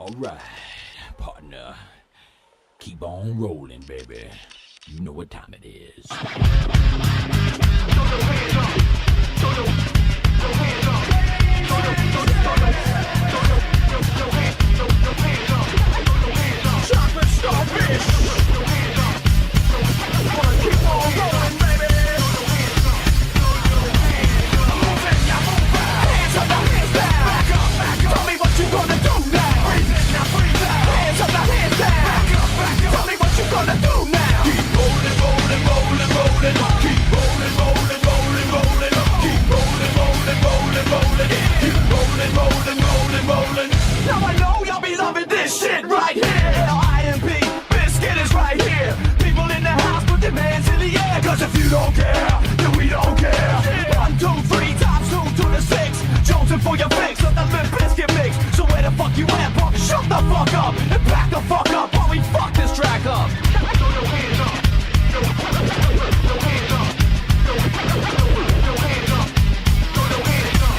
Alright, partner. Keep on rolling, baby. You know what time it is. Chocolate starfish. Wanna keep on rolling, baby. Moving, yeah, move out. Hands up, now hands down. Back up. Tell me what you gonna do now. Breathe in, now breathe out. Hands up, now hands down. Back up. Tell me what you gonna do now. Keep rolling, rolling, rolling, rolling. Keep rolling, rolling, rolling, rolling. Keep rolling, rolling, rolling, rolling. Keep rolling, rolling, rolling, rolling. Now I know y'all be loving this shit right here. IMP, Biscuit is right here. People in the house put their hands in the air. Cause if you don't care, then we don't care. 1, 2, 3, times 2 to the 6. Jonesing for your fix of the Limp Biscuit mix. So where the fuck you at, punk? Shut the fuck up and back the fuck up while we fuck this track up. Throw your hands up. Throw your hands up. Throw your hands up. Throw your hands up. Throw your hands up. Throw your hands up.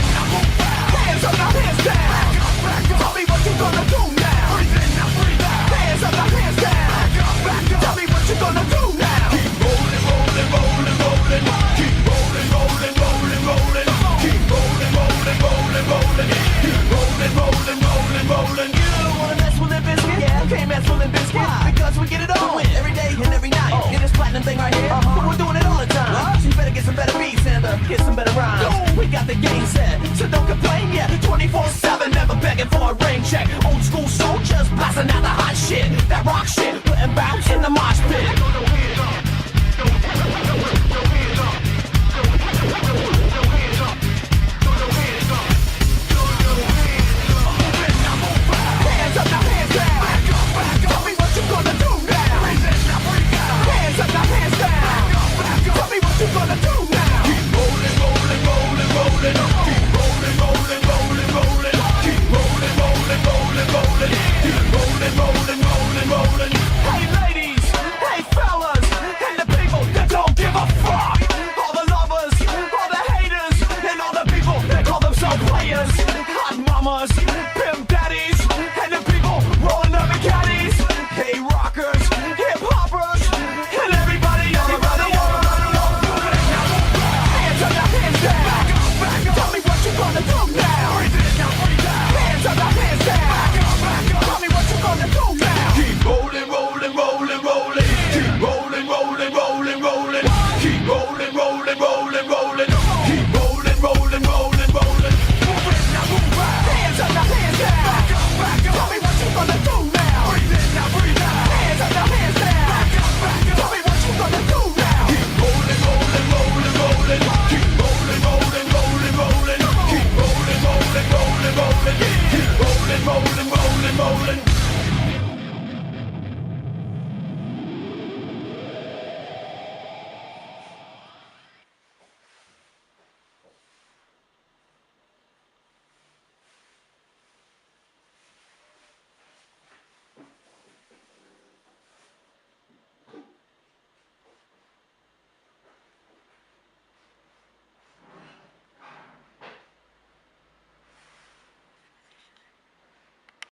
Now move out. Hands up, now hands down. Back up. Tell me what you gonna do now. Breathe in, now breathe out. Hands up, now hands down. Back up. Tell me what you gonna do now. Keep rolling, rolling, rolling, rolling. Keep rolling, rolling, rolling, rolling. Keep rolling, rolling, rolling, rolling. Keep rolling, rolling, rolling, rolling. You don't wanna mess with Limp Bizkit? Yeah, you can't mess with Limp Bizkit. Why? Because we get it on every day and every night. Get this platinum thing right here. But we're doing it all the time. So you better get some better beats and get some better rhymes. We got the game set, so don't complain. Yeah, 24/7, never begging for a rain check. Old school soldiers blasting out the hot shit, that rock shit, putting bounce in the mosh pit. Hands up, now hands down. Tell me what you gonna do now. Hands up, now hands down. Tell me what you gonna do now. Keep rolling, rolling, rolling, rolling. Keep rolling, rolling, rolling, rolling. Keep rolling, rolling, rolling, rolling. Keep rolling, rolling, rolling, rolling. Hey ladies, hey rolling, keep rolling, rolling, rolling.